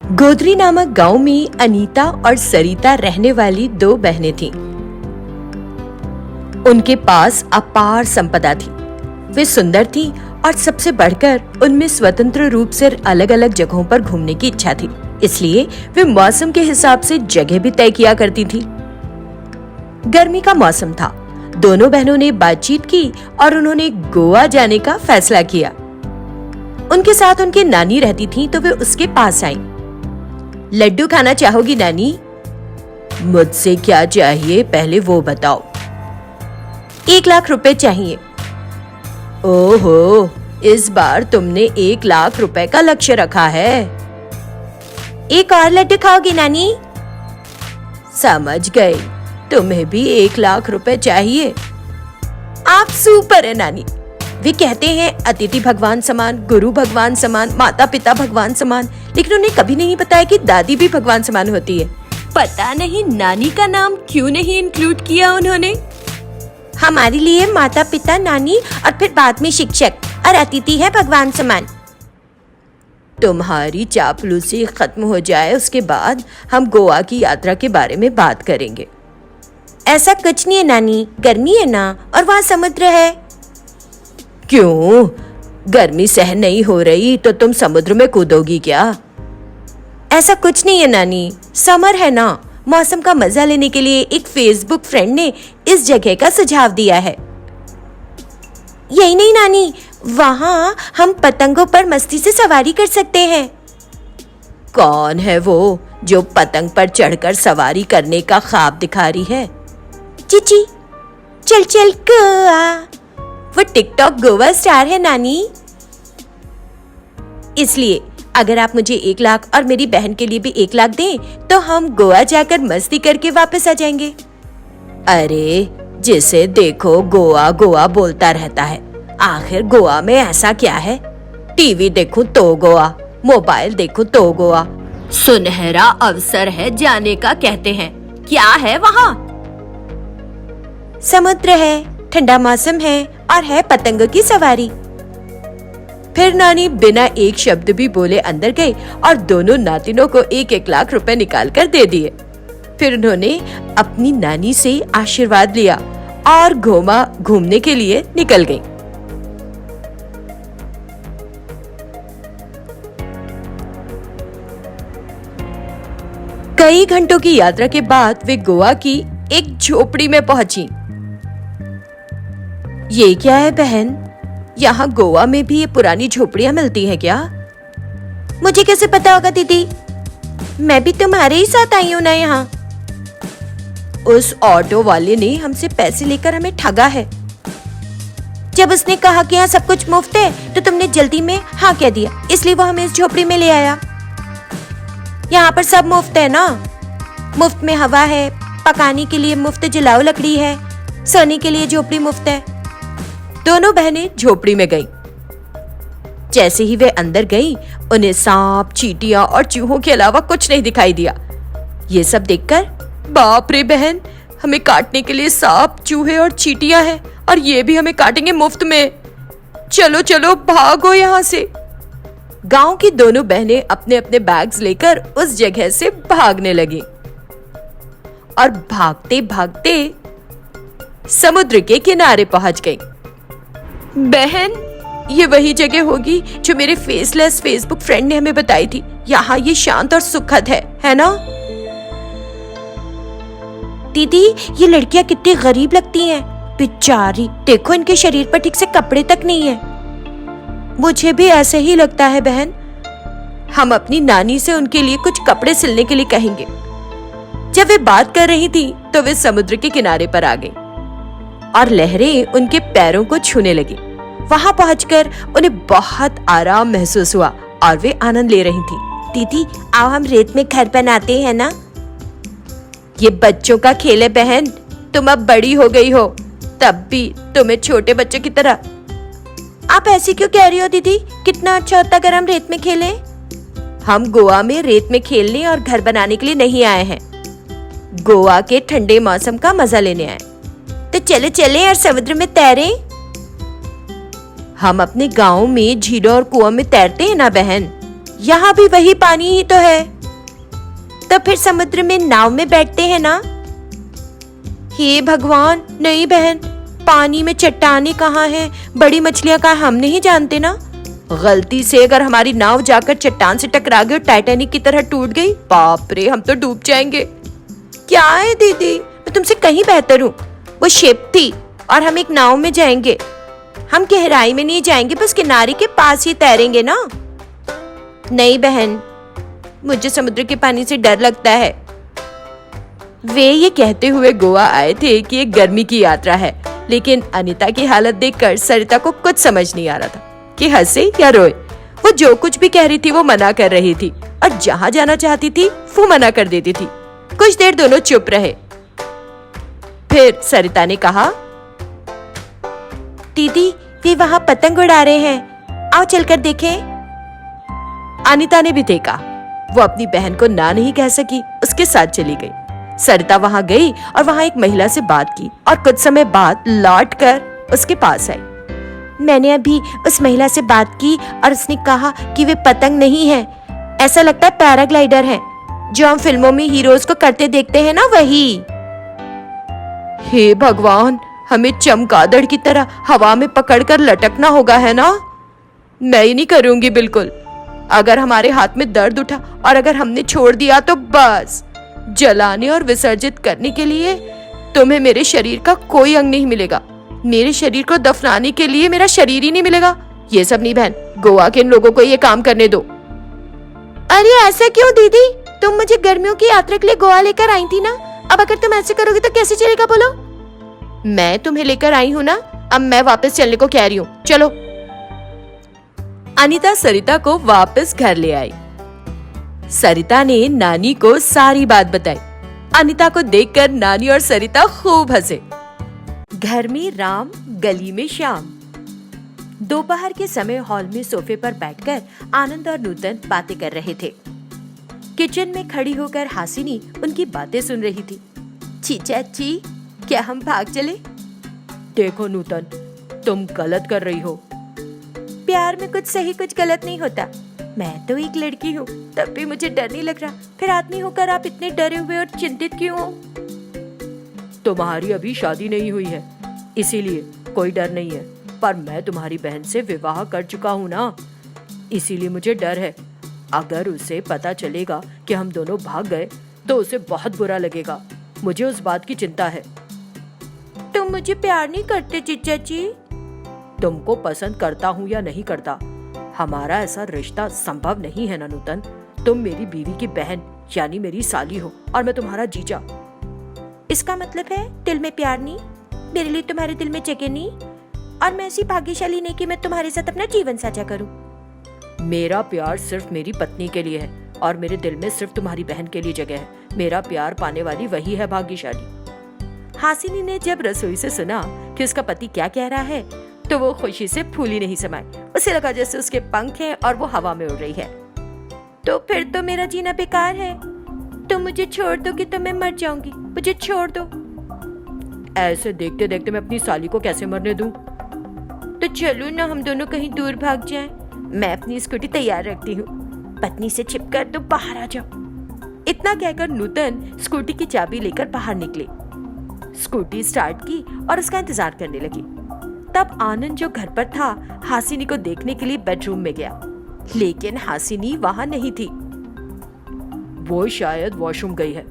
गोदरी नामक गांव में अनीता और सरिता रहने वाली दो बहनें थीं। उनके पास अपार संपदा थी। वे सुंदर थीं और सबसे बढ़कर उनमें स्वतंत्र रूप से अलग अलग जगहों पर घूमने की इच्छा थी। इसलिए वे मौसम के हिसाब से जगह भी तय किया करती थी। गर्मी का मौसम था। दोनों बहनों ने बातचीत की और उन्होंने गोवा जाने का फैसला किया। उनके साथ उनकी नानी रहती थी, तो वे उसके पास आईं। लड्डू खाना चाहोगी नानी? मुझसे क्या चाहिए पहले वो बताओ। 1 लाख रुपए चाहिए। ओहो, इस बार तुमने 1 लाख रुपए का लक्ष्य रखा है। एक और लड्डू खाओगी नानी? समझ गए, तुम्हें भी 1 लाख रुपए चाहिए। आप सुपर है नानी। वे कहते हैं अतिथि भगवान समान, गुरु भगवान समान, माता पिता भगवान समान, लेकिन उन्हें कभी नहीं बताया कि दादी भी भगवान समान होती है। पता नहीं नानी का नाम क्यों नहीं इंक्लूड किया उन्होंने। हमारे लिए माता पिता, नानी और फिर बाद में शिक्षक और अतिथि है भगवान समान। तुम्हारी चापलूसी खत्म हो जाए उसके बाद हम गोवा की यात्रा के बारे में बात करेंगे। ऐसा कुछ नहीं है नानी, गर्मी है ना और वहाँ समुद्र है। क्यों, गर्मी सहन नहीं हो रही तो तुम समुद्र में कूदोगी क्या? ऐसा कुछ नहीं है नानी, समर है ना, मौसम का मजा लेने के लिए एक फेसबुक फ्रेंड ने इस जगह का सुझाव दिया है। यही नहीं नानी, वहाँ हम पतंगों पर मस्ती से सवारी कर सकते हैं। कौन है वो जो पतंग पर चढ़कर सवारी करने का ख्वाब दिखा रही है? चीची, चल चल गोवा। वो टिकटॉक गोवा स्टार है नानी। इसलिए अगर आप मुझे 1 लाख और मेरी बहन के लिए भी 1 लाख दें तो हम गोवा जाकर मस्ती करके वापस आ जाएंगे। अरे जिसे देखो गोवा गोवा बोलता रहता है, आखिर गोवा में ऐसा क्या है? टीवी देखूं तो गोवा, मोबाइल देखूं तो गोवा। सुनहरा अवसर है जाने का कहते हैं। क्या है वहाँ? समुद्र है, ठंडा मौसम है और है पतंगों की सवारी। फिर नानी बिना एक शब्द भी बोले अंदर गई और दोनों नातिनों को 1-1 लाख रुपए निकाल कर दे दिए। फिर उन्होंने अपनी नानी से आशीर्वाद लिया और घूमने के लिए निकल गई। कई घंटों की यात्रा के बाद वे गोवा की एक झोपड़ी में पहुंची। ये क्या है बहन? यहाँ गोवा में भी ये पुरानी झोपड़ियां मिलती हैं क्या? मुझे कैसे पता होगा दीदी, मैं भी तुम्हारे ही साथ आई हूँ ना यहाँ। उस ऑटो वाले ने हमसे पैसे लेकर हमें ठगा है। जब उसने कहा कि यहाँ सब कुछ मुफ्त है तो तुमने जल्दी में हाँ कह दिया, इसलिए वो हमें इस झोपड़ी में ले आया। यहाँ पर सब मुफ्त है ना, मुफ्त में हवा है, पकाने के लिए मुफ्त जलाओ लकड़ी है, सोने के लिए झोपड़ी मुफ्त है। दोनों बहनें झोपड़ी में गईं। जैसे ही वे अंदर गईं, उन्हें सांप, चींटियां और चूहों के अलावा कुछ नहीं दिखाई दिया। ये सब देखकर बाप रे बहन, हमें काटने के लिए सांप, चूहे और चींटियां हैं और ये भी हमें काटेंगे मुफ्त में। चलो चलो भागो यहाँ से। गांव की दोनों बहनें अपने अपने बैग्स लेकर उस जगह से भागने लगी और भागते भागते समुद्र के किनारे पहुंच गई। बहन, ये वही जगह होगी जो मेरे फेसलेस फेसबुक फ्रेंड ने हमें बताई थी। यहाँ ये शांत और सुखद है ना? दीदी, ये लड़कियां कितनी गरीब लगती हैं। बेचारी, देखो इनके शरीर पर ठीक से कपड़े तक नहीं है। मुझे भी ऐसे ही लगता है बहन। हम अपनी नानी से उनके लिए कुछ कपड़े सिलने के लिए कहेंगे। जब वे बात कर रही थी तो वे समुद्र के किनारे पर आ गई और लहरें उनके पैरों को छूने लगी। वहां पहुंचकर उन्हें बहुत आराम महसूस हुआ और वे आनंद ले रही थी। दीदी, आओ हम रेत में घर बनाते हैं ना। ये बच्चों का खेल है बहन, तुम अब बड़ी हो गई हो, तब भी तुम्हें छोटे बच्चों की तरह। आप ऐसे क्यों कह रही हो दीदी? कितना अच्छा होता अगर हम रेत में खेलें। हम गोवा में रेत में खेलने और घर बनाने के लिए नहीं आए हैं, गोवा के ठंडे मौसम का मजा लेने आए। तो चले चले और समुद्र में तैरें। हम अपने गांव में झीलों और कुओं में तैरते हैं ना बहन, यहाँ भी वही पानी ही तो है। तो फिर समुद्र में नाव में बैठते हैं ना। हे भगवान, नहीं बहन, पानी में चट्टाने कहाँ हैं, बड़ी मछलियां कहाँ, हम नहीं जानते ना। गलती से अगर हमारी नाव जाकर चट्टान से टकरा गई और टाइटैनिक की तरह टूट गई, बाप रे, हम तो डूब जाएंगे। क्या है दीदी, मैं तुमसे कहीं बेहतर हूँ। वो शिप थी और हम एक नाव में जाएंगे। हम गहराई में नहीं जाएंगे, बस किनारे के पास ही तैरेंगे ना। नहीं बहन, मुझे समुद्र के पानी से डर लगता है। वे ये कहते हुए गोवा आए थे कि एक गर्मी की यात्रा है, लेकिन अनीता की हालत देखकर सरिता को कुछ समझ नहीं आ रहा था कि हंसे या रोए। वो जो कुछ भी कह रही थी वो मना कर रही थी, और जहाँ जाना चाहती थी वो मना कर देती थी। कुछ देर दोनों चुप रहे। फिर सरिता ने कहा, दीदी वे वहाँ पतंग उड़ा रहे हैं, आओ चलकर देखें। अनीता ने भी देखा। वो अपनी बहन को ना नहीं कह सकी, उसके साथ चली गई। सरिता वहां गई और वहां एक महिला से बात की और कुछ समय बाद लौटकर उसके पास आई। मैंने अभी उस महिला से बात की और उसने कहा कि वे पतंग नहीं है, ऐसा लगता है पैराग्लाइडर है, जो हम फिल्मों में हीरोज को करते देखते हैं ना, वही। हे भगवान, हमें चमगादड़ की तरह हवा में पकड़कर लटकना होगा, है ना। मैं ही नहीं करूंगी बिल्कुल। अगर हमारे हाथ में दर्द उठा और अगर हमने छोड़ दिया तो बस, जलाने और विसर्जित करने के लिए तुम्हें मेरे शरीर का कोई अंग नहीं मिलेगा। मेरे शरीर को दफनाने के लिए मेरा शरीर ही नहीं मिलेगा। ये सब नहीं बहन, गोवा के इन लोगों को ये काम करने दो। अरे ऐसा क्यों दीदी, तुम मुझे गर्मियों की यात्रा के लिए गोवा लेकर आई थी ना, अब अगर तुम ऐसे करोगे तो कैसे चलेगा बोलो। मैं तुम्हें लेकर आई हूँ ना, अब मैं वापस चलने को कह रही हूँ, चलो। अनीता सरिता को वापस घर ले आई। सरिता ने नानी को सारी बात बताई। अनीता को देखकर नानी और सरिता खूब हंसे। घर में राम, गली में श्याम। दोपहर के समय हॉल में सोफे पर बैठकर आनंद और नूतन बातें कर रहे थे। किचन में खड़ी होकर हासिनी उनकी बातें सुन रही थी। चाची, क्या हम भाग चले? देखो नूतन, तुम गलत कर रही हो। प्यार में कुछ सही कुछ गलत नहीं होता। मैं तो एक लड़की हूँ, तब भी मुझे डर नहीं लग रहा, फिर आदमी होकर आप इतने डरे हुए और चिंतित क्यों हो? तुम्हारी अभी शादी नहीं हुई है, इसीलिए कोई डर नहीं है, पर मैं तुम्हारी बहन से विवाह कर चुका हूँ ना, इसीलिए मुझे डर है। अगर उसे पता चलेगा कि हम दोनों भाग गए तो उसे बहुत बुरा लगेगा। मुझे उस बात की चिंता है। तुम मुझे प्यार नहीं करते चाची? तुमको पसंद करता हूँ या नहीं करता, हमारा ऐसा रिश्ता संभव नहीं है ना नूतन। तुम मेरी बीवी की बहन यानी मेरी साली हो और मैं तुम्हारा जीजा। इसका मतलब है दिल में प्यार नहीं, मेरे लिए तुम्हारे दिल में जगह नहीं, और मैं ऐसी भाग्यशाली नहीं कि मैं तुम्हारे साथ अपना जीवन साझा करूं। मेरा प्यार सिर्फ मेरी पत्नी के लिए है और मेरे दिल में सिर्फ तुम्हारी बहन के लिए जगह है। मेरा प्यार पाने वाली वही है भाग्यशाली। हासिनी ने जब रसोई से सुना कि उसका पति क्या कह रहा है तो वो खुशी से फूली नहीं समाई। उसे लगा जैसे उसके पंख हैं और वो हवा में उड़ रही है। तो फिर तो मेरा जीना बेकार है। तुम मुझे छोड़ दो कि तो मैं मर जाऊंगी, मुझे छोड़ दो। ऐसे देखते देखते मैं अपनी साली को कैसे मरने दूं? तो चलो ना, हम दोनों कहीं दूर भाग जाएं। मैं अपनी स्कूटी तैयार रखती हूँ, पत्नी से छिपकर तो बाहर आ जाओ। इतना कहकर नूतन स्कूटी की चाबी लेकर बाहर निकले। स्कूटी स्टार्ट की और उसका इंतजार करने लगी। तब आनंद जो घर पर था हासिनी को देखने के लिए बेडरूम में गया, लेकिन हासिनी वहां नहीं थी। वो शायद वॉशरूम गई है।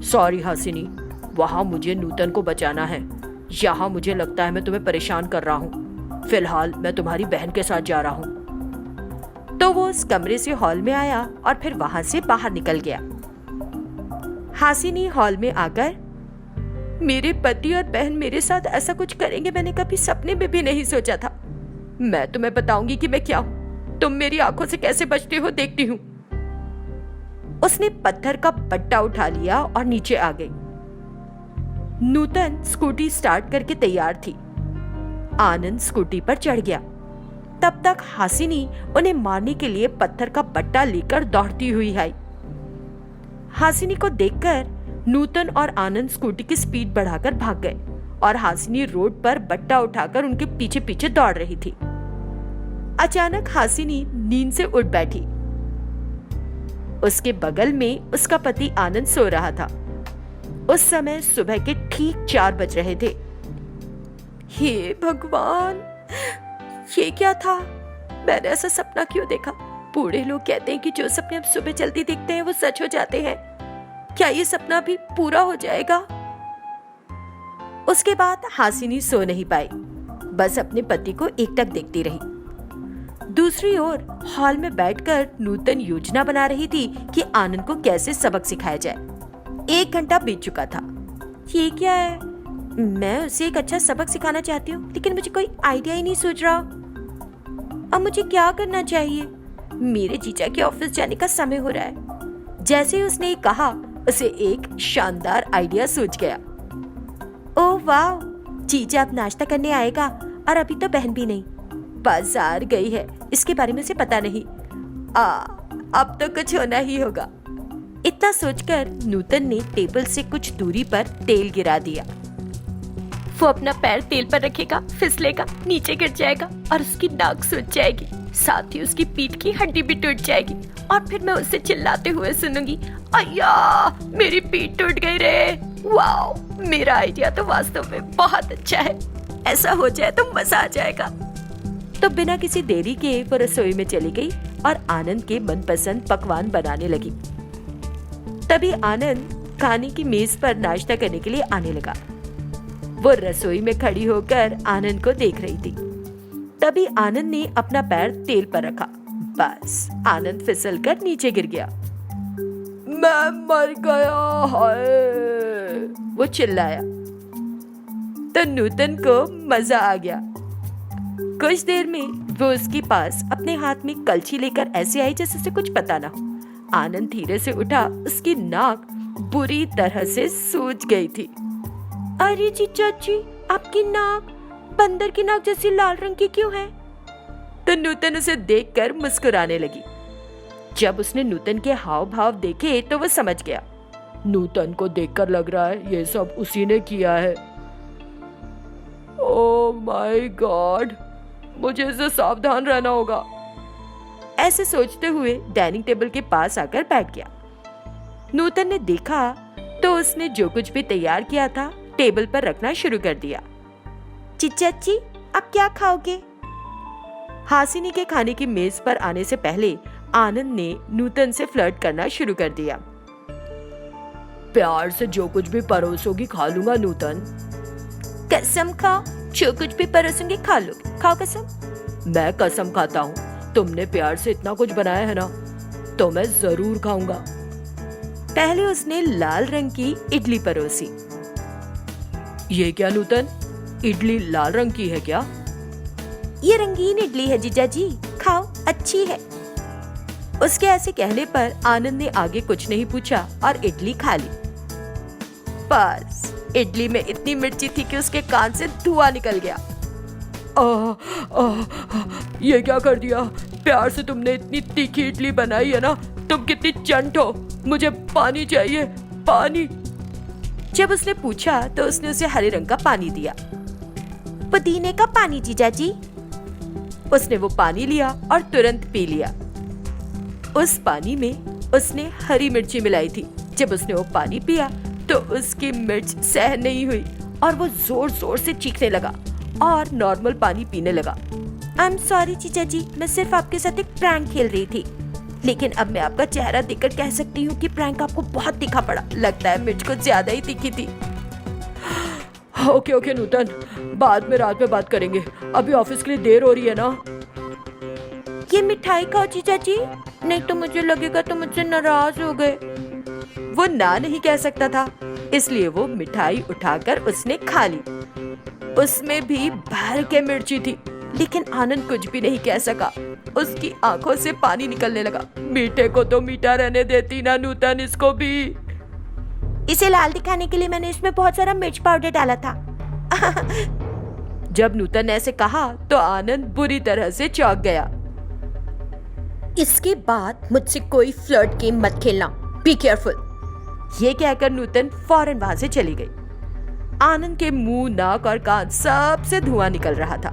सॉरी हासिनी, वहां मुझे नूतन को बचाना है। यहाँ मुझे लगता है मैं तुम्हें परेशान कर रहा हूँ। फिलहाल मैं तुम्हारी बहन के साथ जा रहा हूँ। तो वो उस कमरे से हॉल में आया और फिर वहां से बाहर निकल गया। हासिनी हॉल में आकर, मेरे पति और बहन मेरे साथ ऐसा कुछ करेंगे मैंने कभी सपने में भी नहीं सोचा था। मैं तुम्हें बताऊंगी कि मैं क्या हूं। तुम मेरी आंखों से कैसे बचते हो देखती हूँ। उसने पत्थर का पट्टा उठा लिया और नीचे आ गई। नूतन स्कूटी स्टार्ट करके तैयार थी। आनंद स्कूटी पर चढ़ गया। तब तक हासिनी उन्हें मारने के लिए पत्थर का पट्टा लेकर दौड़ती हुई आई। हासिनी को देखकर नूतन और आनंद स्कूटी की स्पीड बढ़ाकर भाग गए और हासिनी रोड पर बट्टा उठाकर उनके पीछे पीछे दौड़ रही थी। अचानक हासिनी नींद से उठ बैठी। उसके बगल में उसका पति आनंद सो रहा था। उस समय सुबह के ठीक 4 बज रहे थे। हे भगवान, ये क्या था? मैंने ऐसा सपना क्यों देखा? बूढ़े लोग कहते हैं कि जो सपने हम सुबह जल्दी देखते हैं वो सच हो जाते हैं। क्या ये सपना भी पूरा हो जाएगा? उसके बाद हासिनी सो नहीं पाई, बस अपने पति को एकटक देखती रही। दूसरी ओर हॉल में बैठकर नूतन योजना बना रही थी कि आनंद को कैसे सबक सिखाया जाए। 1 घंटा बीत चुका था। ये क्या है? मैं उसे एक अच्छा सबक सिखाना चाहती हूँ, लेकिन मुझे कोई आइडिया ही नहीं सूझ रहा। अब मुझे क्या करना चाहिए? मेरे जीजा के ऑफिस जाने का समय हो रहा है। जैसे ही उसने कहा, उसे एक शानदार आइडिया सूझ गया। ओह वाह, जीजा अब नाश्ता करने आएगा और अभी तो बहन भी नहीं, बाजार गई है, इसके बारे में उसे पता नहीं। अब तो कुछ होना ही होगा। इतना सोचकर नूतन ने टेबल से कुछ दूरी पर तेल गिरा दिया। वो अपना पैर तेल पर रखेगा, फिसलेगा, नीचे गिर जाएगा और उसकी नाक सूज जाएगी, साथ ही उसकी पीठ की हड्डी भी टूट जाएगी और फिर मैं उससे चिल्लाते हुए सुनूंगी, अय्या मेरी पीठ टूट गई रे। वाओ, मेरा आइडिया तो वास्तव में बहुत अच्छा है। ऐसा हो जाए तो मजा आ जाएगा। तो बिना किसी देरी के वो रसोई में चली गई और आनंद के मनपसंद पकवान बनाने लगी। तभी आनंद खाने की मेज पर नाश्ता करने के लिए आने लगा। वो रसोई में खड़ी होकर आनंद को देख रही थी। तभी आनंद ने अपना पैर तेल पर रखा। बस आनंद फिसलकर नीचे गिर गया। मैं मर गया, हाय, वो चिल्लाया। तो नूतन को मजा आ गया। कुछ देर में वो उसके पास अपने हाथ में कलछी लेकर ऐसे आई जैसे उसे कुछ पता ना हो। आनंद धीरे से उठा, उसकी नाक बुरी तरह से सूज गई थी। अरे जीजा जी, आपकी नाक बंदर की नाक जैसी लाल रंग की क्यों है? तो नूतन उसे देखकर मुस्कुराने लगी। जब उसने नूतन के हाव भाव देखे तो वो समझ गया। नूतन को देखकर लग रहा है ये सब उसी ने किया है। ओह माय गॉड, मुझे इससे सावधान रहना होगा। ऐसे सोचते हुए डाइनिंग टेबल के पास आकर बैठ गया। नूतन ने देखा तो उसने जो कुछ भी तैयार किया था टेबल पर रखना शुरू कर दिया। चिच्चा जी, आप क्या खाओगे? हासिनी के खाने की मेज पर आने से पहले आनंद ने नूतन से फ्लर्ट करना शुरू कर दिया। प्यार से जो कुछ भी परोसोगी खा लूंगा नूतन। कसम खाओ, जो कुछ भी परोसूंगी खा लोगे, खाओ कसम। मैं कसम खाता हूँ, तुमने प्यार से इतना कुछ बनाया है ना, तो मैं जरूर खाऊंगा। पहले उसने लाल रंग की इडली परोसी। ये क्या नूतन, इडली लाल रंग की है क्या? ये रंगीन इडली है जीजा जी, खाओ, अच्छी है। उसके ऐसे कहने पर आनंद ने आगे कुछ नहीं पूछा और इडली खा ली। बस इडली में इतनी मिर्ची थी कि उसके कान से धुआं निकल गया। ये क्या कर दिया? प्यार से तुमने इतनी तीखी इडली बनाई है ना, तुम कितनी चंट हो। मुझे पानी चाहिए, पानी। जब उसने पूछा तो उसने उसे हरे रंग का पानी दिया। पुदीने का पानी जीजा जी। उसने वो पानी लिया और तुरंत पी लिया। उस पानी में उसने हरी मिर्ची मिलाई थी। जब उसने वो पानी पिया तो उसकी मिर्च सहन नहीं हुई और वो जोर जोर से चीखने लगा और नॉर्मल पानी पीने लगा। आई एम सॉरी जीजा जी, मैं सिर्फ आपके साथ एक प्रैंक खेल रही थी, लेकिन अब मैं आपका चेहरा देखकर कह सकती हूँ कि प्रैंक आपको बहुत तीखा पड़ा। लगता है मिर्च कुछ ज्यादा ही तीखी थी। ओके नूतन, बाद में रात में बात करेंगे, अभी ऑफिस के लिए देर हो रही है ना। ये मिठाई खाओ जीजा जी, नहीं तो मुझे लगेगा तो मुझसे नाराज हो गए। वो ना नहीं कह सकता था, इसलिए वो मिठाई उठाकर उसने खा ली। उसमें भी भर के मिर्ची थी, लेकिन आनंद कुछ भी नहीं कह सका। उसकी आंखों से पानी निकलने लगा। मीठे को तो मीठा रहने देती ना नूतन, इसको भी। इसे लाल दिखाने के लिए मैंने इसमें बहुत सारा मिर्च पाउडर डाला था। जब नूतन ने ऐसे कहा तो आनंद बुरी तरह से चौंक गया। इसके बाद मुझसे कोई फ्लर्ट गेम मत खेलना, बी केयरफुल। ये कहकर नूतन फौरन वहां से चली गई। आनंद के मुंह, नाक और कान सब से धुआं निकल रहा था।